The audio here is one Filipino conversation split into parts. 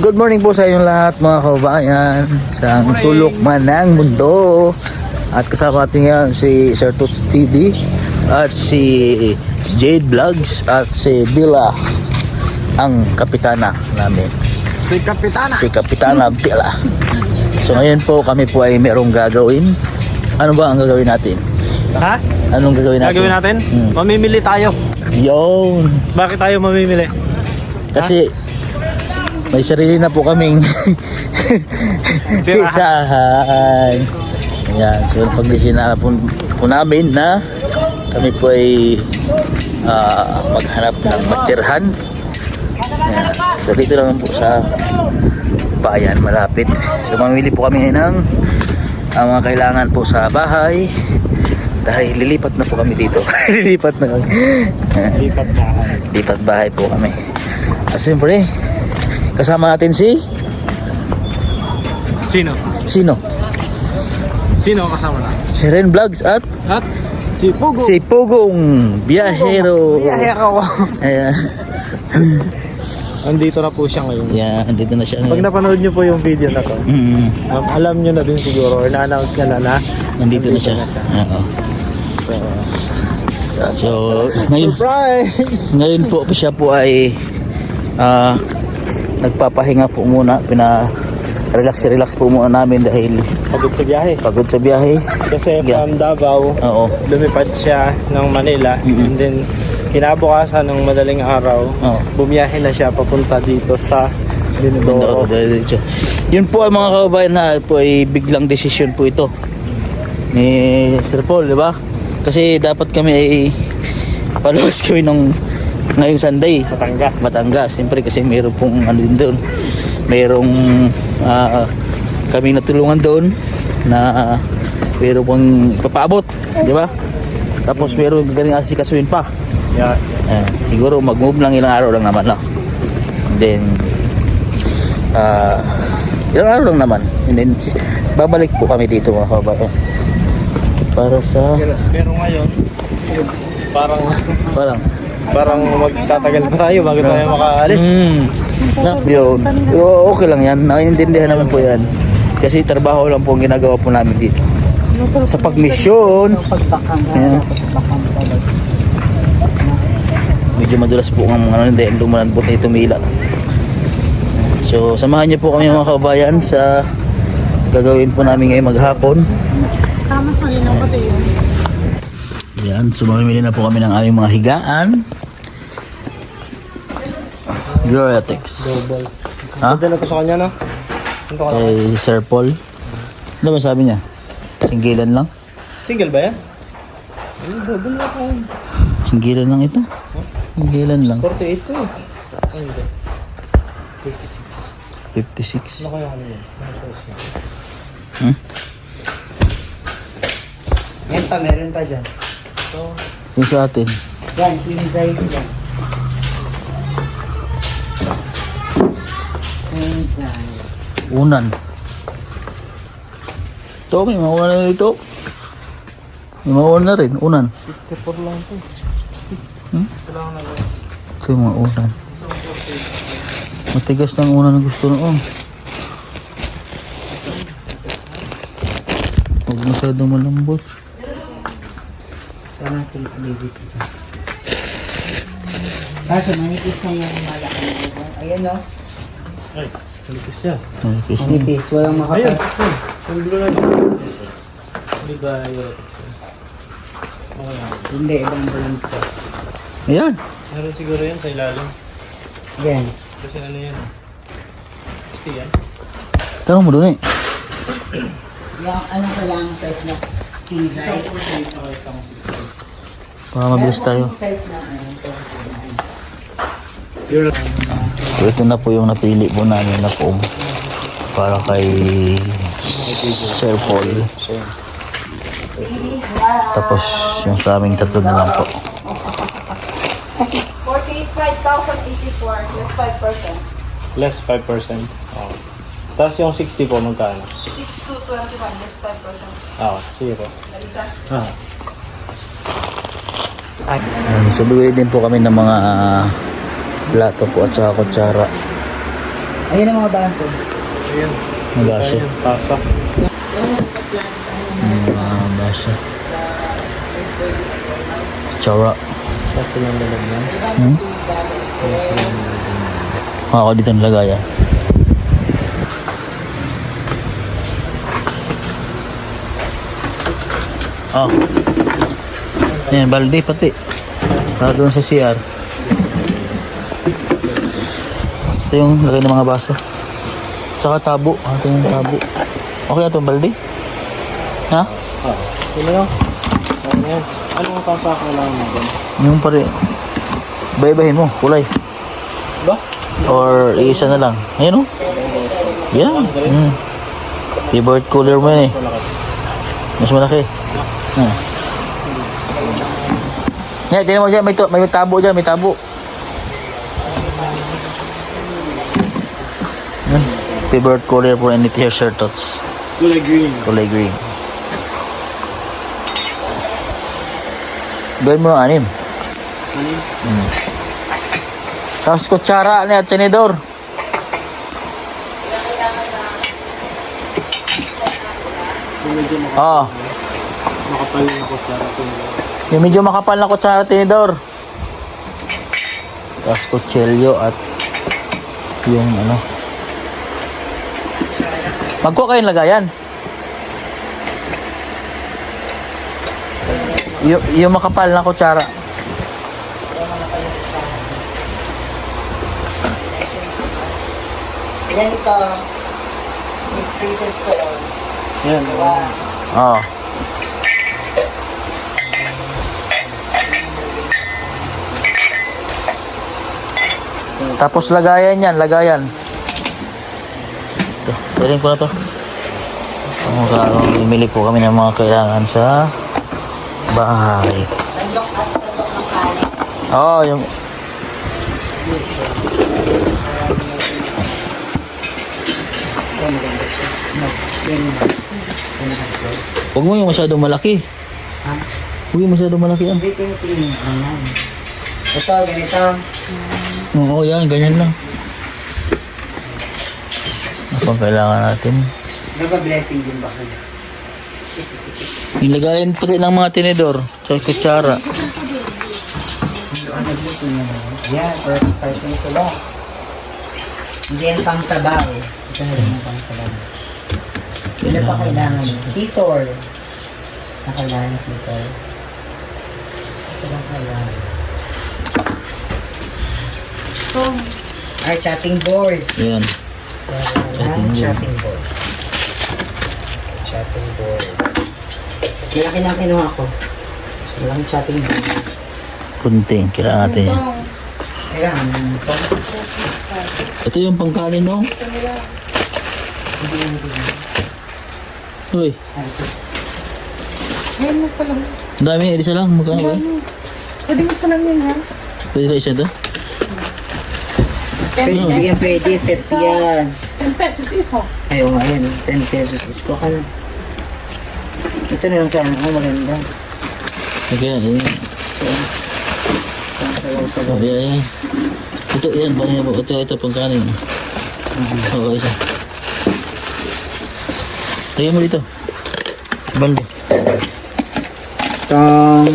Good morning po sa inyong lahat mga kababayan sa sulok man ng mundo. At kasama natin yan si Sir Toots TV at si Jade Vlogs at si Bila, ang kapitana namin. Si Kapitana Bila. So ngayon po kami po ay merong gagawin. Ano ba ang gagawin natin? Ha? Anong gagawin natin? Gagawin natin? Mamimili tayo. Yun. Bakit tayo mamimili? Kasi may sarili na po kaming tirahan. Ayan, so pag-desina po namin na kami po ay maghanap ng matirhan. Ayan. So dito naman po sa bayan, malapit. So mamili po kami ng mga kailangan po sa bahay. Dahil lilipat na po kami dito. Lilipat na kami. Lipat bahay po kami. At siyempre, kasama natin si... Sino? Sino? Sino kasama na? Si Ren Vlogs at si Pugo. si Pugong Biyahero. Biyahero. Ayan. Andito na po siya ngayon. Yan, andito na siya Pag ngayon. napanood niyo po yung video na to, alam niyo na din siguro or na-announce niya na Nandito na siya. Oo. So, ngayon, surprise! ngayon po siya po ay nagpapahinga po muna. Relax po muna namin dahil Pagod sa biyahe. pagod sa biyahe. Kasi Yeah. from Davao, Oo. lumipad siya ng Manila. And then, kinabukasan ng madaling araw, Oo. bumiyahe na siya papunta dito sa Mindoro. Yun po ang mga kababayan na po ay biglang desisyon po ito ni Sir Paul, di ba? Kasi dapat kami ay paluwas kami ngayong Sunday. Batangas. Siyempre kasi mayroon pong ano din doon. Mayroong kami natulungan doon na mayroon pong papaabot, di ba? Tapos mayroon galing asikasuhin pa. Yeah. Siguro mag-move lang ilang araw lang naman, no? And then ilang araw lang naman. And then babalik po kami dito mga kababayan. Para sa Pero ngayon, parang magtatagal pa tayo bago tayo makaalis. yun. Pero okay lang yan. Naiintindihan naman po yan. Kasi trabaho lang po ang ginagawa po namin dito. Sa pagmisyon. Ayan. Medyo madulas po ang mga dahil lumalambot na tumila. So samahan niyo po kami mga kababayan sa gagawin po namin ngayong maghapon. Mas malinaw kasi yun. Yan, so mamimili na po kami ng aming mga higaan. Duretex. Double. Ha? Dala ko sa kanya, no? Ito ka lang. Kay Sir Paul. Ano ba sabi niya? Singgilan lang? Single ba yan? Double na ako. Singgilan lang ito? Singgilan lang. 48 to eh. Ay, hindi. 56. 56. Ano kaya ano yun? Yan pa, meron pa dyan. Yung sa atin. Yan, queen size yan. Queen size. Unan. Ito, may mga unan na dito. May mga unan na rin. Unan. 54 lang to. Kailangan na ba? Ito yung mga unan. Matigas ng unan na gusto noon. Huwag masyadong malambot. Sana 6 baby ko. Kaso manipis na yung malaki na ito. Ayan o. Ay, kalikis siya. Manipis din. Manipis. Walang Ayun, makapal. yung blue na yun. Hindi ba yun? Okay lang. Hindi, ibang brand ko. Ayan. Meron siguro yan sa ilalim. Yan. Kasi ano yan? Gusto yan? Tanong mo doon eh. Yung ano ko lang size na king size. Para mabilis tayo. Size na ano. So ito na po yung napili po namin na foam para kay Sir Paul. Tapos yung sa aming tatlo na lang po. 45,084 less 5%. Less 5%. Oh. Tapos yung 60 po, magkano? 6221 less 5%. Ah, sige po. Isa. Ah. So bibili din po kami ng mga plato po at saka kutsara. Ayun ang mga baso. Ayun. Magaso. Ayun, pasa. Magaso. Tsara. Sa silang lalagyan. Hmm? Ako dito nilagay yan. Oh. Yan, balde pati. Para doon sa CR. Ito yung lagay ng mga baso. Tsaka tabo. Ito yung tabo. Okay na itong balde? Ha? Yun na yun. Ano yan? Anong papakailangan mo dyan? Yung pare. Iba-ibahin mo. Kulay. Ba? Or isa na lang. Ayun o. Yan. Favorite color mo yan eh. Mas malaki. Yan, tingnan mo dyan. May tabo dyan. May tabo. Yan. Favorite color for any t-shirt tots. Kulay green. Kulay green. Gawin mo ng anim. Ano? Tapos kutsara ni at tinidor. Yung medyo Oo. makapal na kutsara ko. Yung medyo makapal na kutsara tinidor. Tapos kutsilyo at yung ano. Magkuha kayong lagayan. Yung makapal na kutsara. Ilan ito? 6 pieces ko yun. Yan. Wow. Oo. Tapos lagayan yan, lagayan. Ito, pwedeng ko na to. Bimili po kami ng mga kailangan sa bahay. Sandok at sandok ng kanin. Oo, yung... Huwag mo yung masyadong malaki. Ha? Huwag yung masyadong malaki yan. Hindi tinitingin. Ayan. Ito, ganito. Oo, yan, ganyan lang. Ano pang kailangan natin? Nagpa-blessing din ba kayo? Nilagayan pa rin ng mga tinidor sa kutsara. Ano blessing nyo na? Yan, perfect na sila. Hindi yan pang sabaw. Ito na rin yung pang sabaw. Ano pa kailangan? Scissor. Kailangan scissor. Ito lang kailangan. Ay, chopping board. Ayan. Chopping board. Chopping board. Malaki na ang kinuha ko. Malaking chopping board. Kunting, kailangan natin yan. Kailangan ito. Ito yung pangkanin, no? Uy, Ay, ito. Ngayon mo pala. ang dami, isa lang. Magkano ba? Pwede mo sa lang yun, ha? Pwede na isa to? Hindi yan pwede. Set yan. 10 pesos isa. Ayaw nga yan. 10 pesos. Gusto ka na. Ito na lang sana. Oh, maganda. Okay, ayan. Sabaw-sabaw. Ayan, ayan. Ito, yan. Ito, pangkanin. Oo, isa. Lagyan mo dito. Balde. Tong.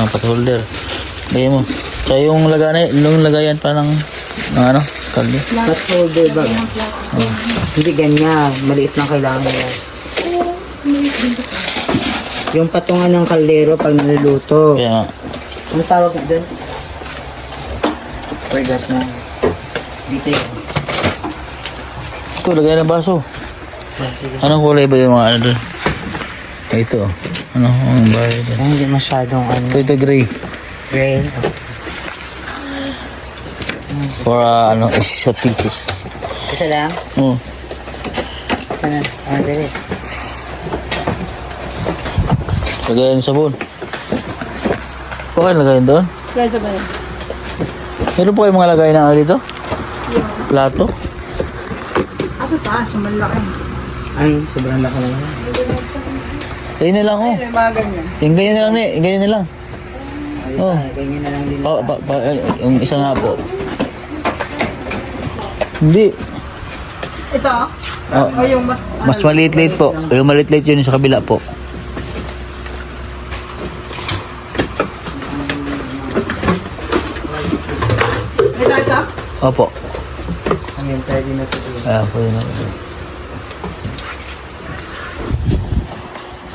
Pot holder. Lagyan mo. Kaya yung lagayan pa ng ano, kalde. Pot holder ba? Hindi ganyan. Maliit lang kailangan yan. Yung patungan ng kaldero pag naluluto. Kaya nga. Ano tawag doon? Forgot na. Dito yun. Ito, lagayan ng baso. Sige. Anong kulay ba yung mga ano doon? Ito. Ano ang bahay doon? Hindi masyadong ano. Ito gray. Gray. For ano, isa pinkish. Isa lang? Oo. Ano? Ano dali? Lagayan ng sabon. Okay, lagayan doon. Guys, sabay. Meron po kayo mga lagayan ng ano dito? Plato? Asa taas, yung malaki. Ay, sobrang laki lang yan. Ganyan na lang oh. Yung mga ganyan. Yung ganyan na lang eh. Yung ganyan na lang. Oh. Ganyan na lang din. Yung isa nga po. Hindi. Ito? Oh, O yung mas... mas maliit-liit po. Yung maliit-liit yun sa kabila po. Ito, ito? Opo. Ngayon, pwede na ito. Ah, pwede na.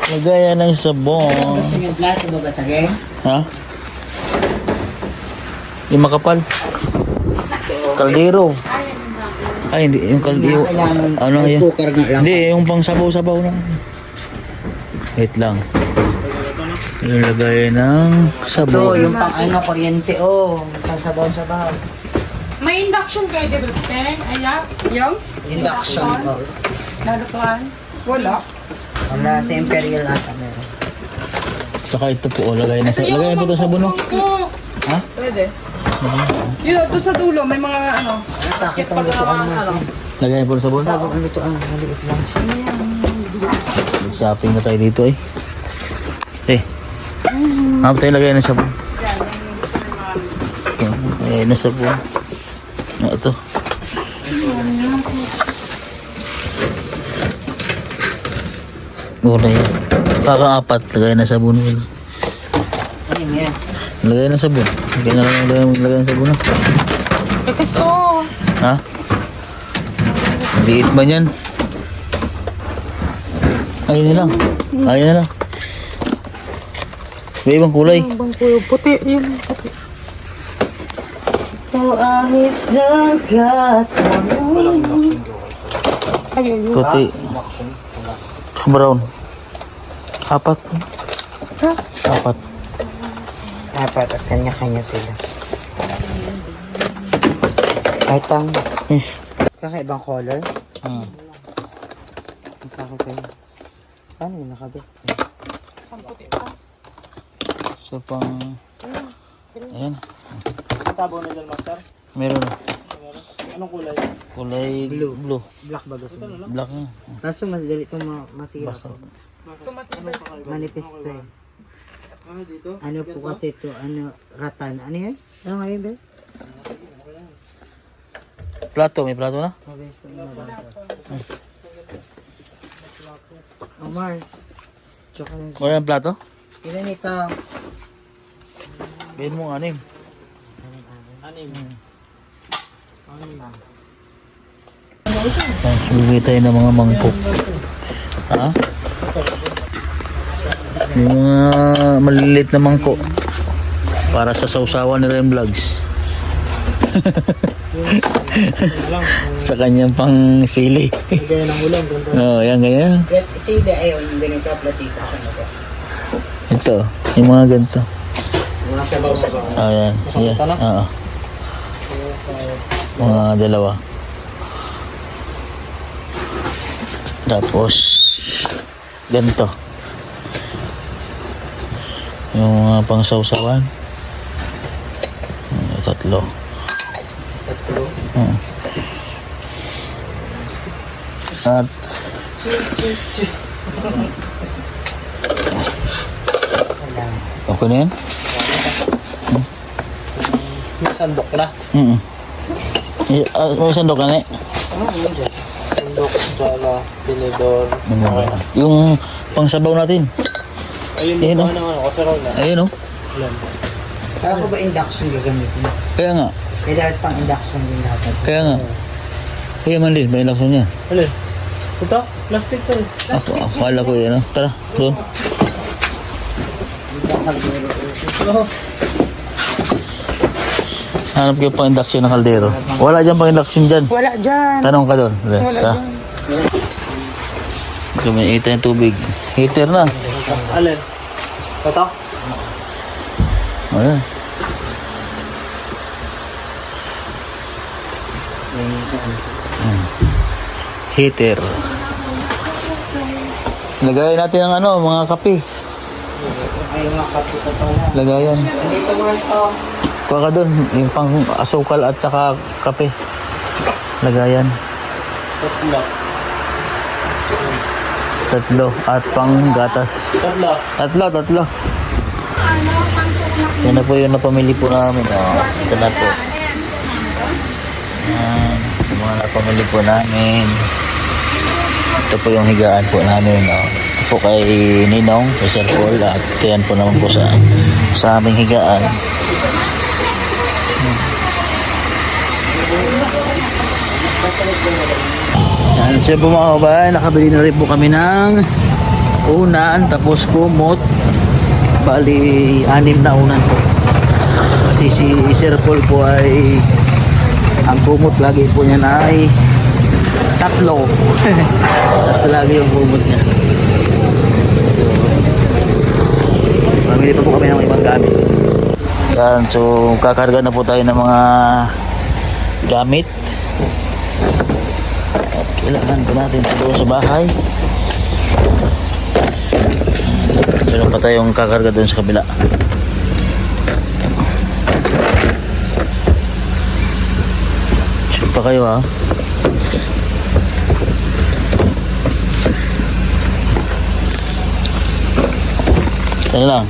Lagayan ng sabon. Gusto niyo plato ba basagin? Ha? Yung makapal. Kaldero. Ay, hindi. Yung kaldero. Kailangan Ano rice yun? cooker nga lang. Hindi, yung pang sabaw-sabaw na. Wait lang. Yung lagay ng Ito, sabon. yung pang ano, kuryente, oh. Pang sabaw-sabaw. May induction kayo dito, Teng? Ayan? Yung? Induction. Oh. Nalutuan? Wala. Wala sa Imperial ata meron. Saka ito po, lagay na sa lagay na po ito sa buno. Ito. Ha? Pwede. Yun, doon sa dulo, may mga ano, basket Bakit ang pag lutuan mo? ano. Lagay na po sa buno. Sabog ang lutuan, maliit lang siya. Mag-shopping na tayo dito eh. Hap tayo lagay na sabon. Lagay na sabon. Ito. Una yan. Kaka-apat, lagay na sabon. Ano yan? Lagay na sabon. Lagay na lang lagay na sabon na. Ito. Ha? Liit ba yan? Ayun na lang. Ayun na lang. May ibang kulay. Bang kuyo, puti. Yung puti. Ito ang isang katamo. Ayun, yun. Puti. Brown. Apat. Ha? Apat. Dapat at kanya-kanya sila. Kahit ang kakaibang color. Ah. Ang kakabay. Paano yung nakabit? Isang puti pa. So pang... Ayan. Tabo na dyan, master. Meron. Anong kulay? Kulay Blue. blue. Black ba gusto mo? Black na. Kaso mas dali itong masira Basta. po. Tumatibay. Manifesto eh. Ano dito? Ano po kasi ito, ano, ratan. Ano yan? Ano nga yun, Bel? Plato. May plato na? Mabilis po yung mabasa. Oh, Mars. Tsaka lang. Wala yung plato? Ilan ito? Gawin mo 6. Anim. Bibigay tayo ng mga mangkok. Ha? Yung mga maliliit na mangkok. Para sa sausawan ni Rem Vlogs. Sa kanyang pang sili. Gaya ng ulam. Oh, yan ganyan. Sila, ayun, yung ganito, platita ko na po. Ito, yung mga ganito. Mga sabaw-sabaw. Oh, yan. Yan. Oo. Mga dalawa. Tapos, ganito. Yung mga pang sausawan. Tatlo. Tatlo. At Wala. okay na yan? May sandok na. May sandok na eh. Sandok, sala, tinidor. Okay na. Yung pangsabaw natin. Ayun, Ayun, yung oh. ano, kasarol na. Ayun o. Ulam. Kaya ko ba induction gagamitin? Kaya nga. Kaya dapat pang induction din natin. Kaya nga. Kaya man din. May lakson niya. Alin? Ito, plastic to eh. Akala ko yan. Tara. Doon. Hanap kayo pang induction ng kaldero. Wala dyan pang induction dyan. Wala dyan. Tanong ka doon. Wala Tara. dyan. Kuminita yung tubig. Heater na. Alin? Ito? Ayan. Heater. Lagayin natin ang ano, mga kape. Ay, mga kapito pala. Lagayan. Dito mo ito. Kuha ka doon, yung pang asukal at saka kape. Lagayan. Tatlo. Tatlo. At pang gatas. Tatlo. Tatlo. Ano, pang Yan na po yung napamili po namin. Oh. Ito na po. Yan. Yung mga napamili po namin. Ito po yung higaan po namin. Oh. Ito po kay Ninong, kay Sir Paul. At kayan po naman po sa aming higaan. Yan. So po mga kabayan, nakabili na rin po kami ng unan, tapos kumot. Bali, 6 na unan po. Kasi si Sir Paul po ay ang kumot lagi po niya na ay 3. 3 lagi yung kumot niya. So, mamili pa po kami ng ibang gamit. Yan, so kakarga na po tayo ng mga gamit. At kailangan po natin ito doon sa bahay. Meron pa tayong kakarga doon sa kabila. Shoot pa kayo ha. Ano lang?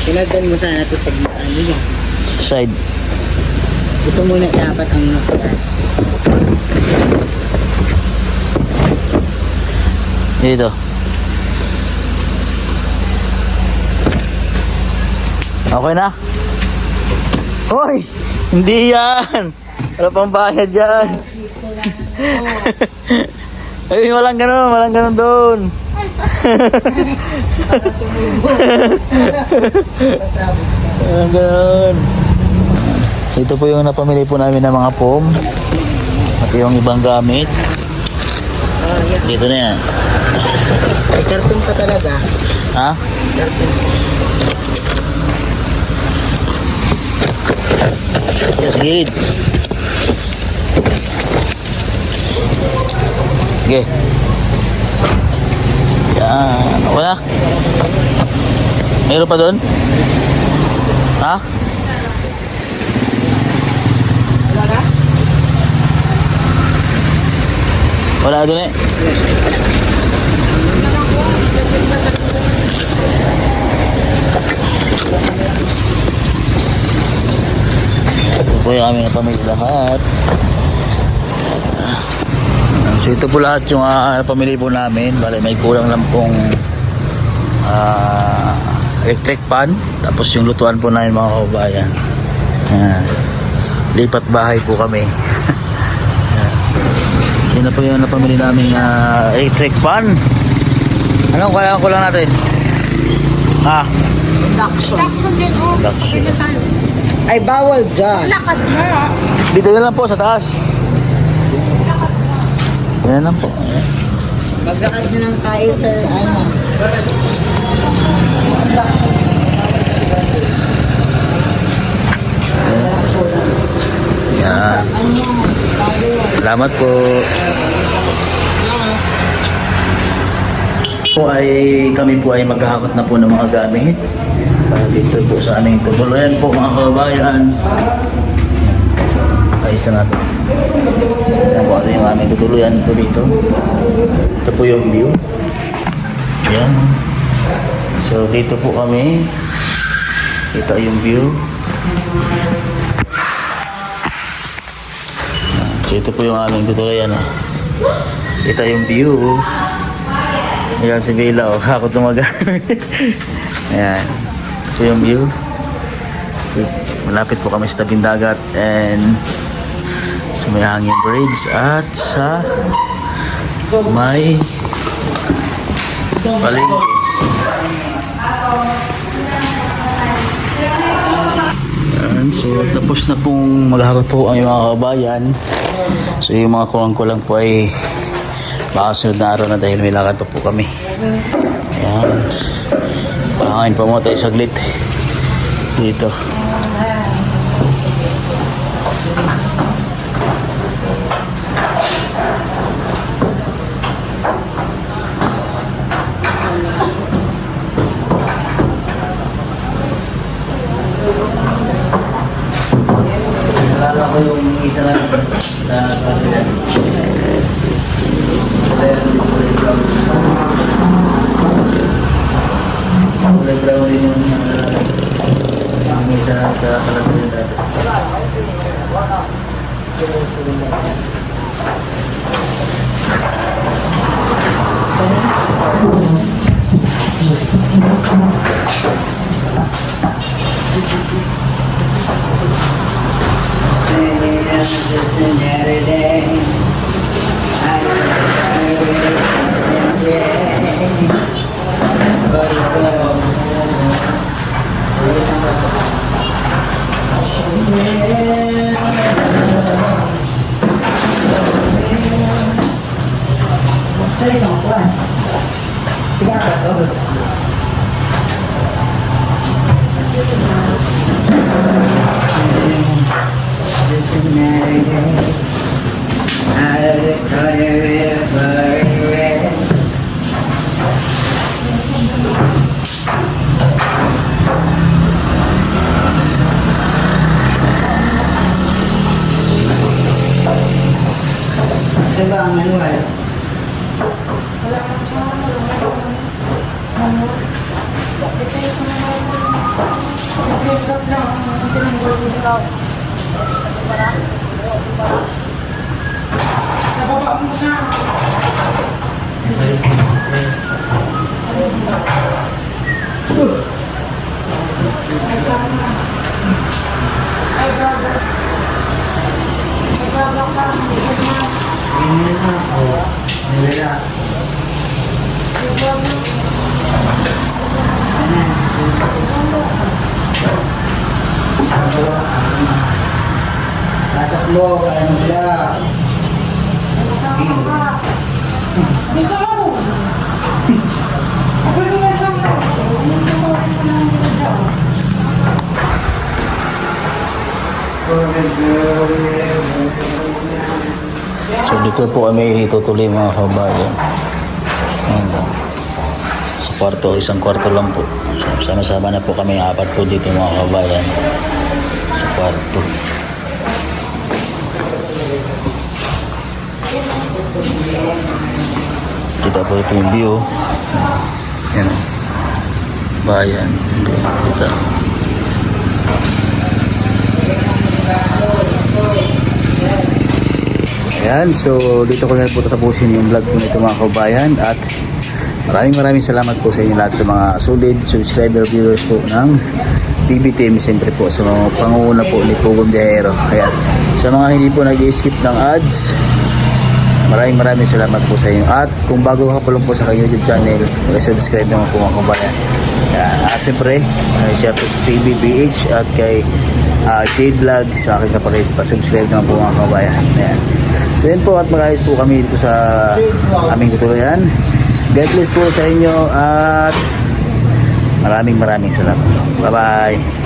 Sinagdan mo sana ito sa ano yan. Side. Ito muna dapat ang nasa. Dito. Okay na? Hoy! Hindi yan! Wala pang bayad dyan. Ay, walang ganun doon. Walang ganun. So, ito po yung napamili po namin ng mga foam. At yung ibang gamit. Oh, yan. Dito na yan. May karton pa talaga. Ha? Yes, gilid. Okay. Yan. Wala. Meron pa doon? Ha? Wala doon eh. Ito po yung aming pamilya lahat. So ito po lahat yung pamilya po namin. Bale, may kulang lang pong electric pan. Tapos yung lutuan po namin mga kabayan. Lipat bahay po kami. Yun na po yung napamili namin electric pan. Anong kailangan ko lang natin? Induction. Induction. Ay, bawal dyan. Lakad mo. Dito na lang po sa taas. Yan lang po. Ayan. Maglakad na lang tayo, sir. Ano? Yan. Salamat po. Kami po ay maghahakot na po ng mga gamit. Dito po sa aming tutuluyan po mga kababayan. Ayos na natin. Yan po yung aming tutuluyan po dito. Ito po yung view. Yan. So dito po kami. Ito yung view. So ito po yung aming tutuluyan. Ito yung view. Ayan si Bella, ako tumaga. Ayan. Ito yung view. Malapit po kami sa tabing dagat and sa may hangin bridge at sa may palengke. Ayan, so tapos na pong maghakot po ang mga kabayan. So yung mga kulang-kulang po ay makasunod na araw na dahil may lakad pa po kami. Ayan. Pangangin pa mo tayo saglit. Dito. Nalala ko yung isa na sa kanila. Kulay brown dito Just another day. I just another day. I look on your river red. Ito ba ang manual? Nababa mo siya. Ganyan na ako. Nalala. Pasok mo para magla. Dito ka mo. Ako yung nasa mo. So dito po kami itutuloy mga kabayan. Ayan lang. Sa kwarto, isang kwarto lang po. So, sama-sama na po kami, apat po dito mga kabayan. Sa kwarto. Kita po ito yung view. Yan. Bayan. Kita. Ayan, so dito ko na po tatapusin yung vlog ko nito mga kabayan at maraming salamat po sa inyo lahat sa mga solid subscriber viewers po ng PB Team, siyempre po sa mga pangunguna po ni Pugong Biyahero. Ayan, sa mga hindi po nag-skip ng ads, maraming salamat po sa inyo at kung bago ka pa lang po sa kay YouTube channel, mag-subscribe naman po mga kabayan. Ayan, at siyempre shout out sa TV PH at kay K-Vlog sa aking kapatid, pa-subscribe naman po mga kabayan. Ayan. So yun po at mag-ayos po kami dito sa aming tutuluyan. God bless po sa inyo at maraming salamat. Bye bye.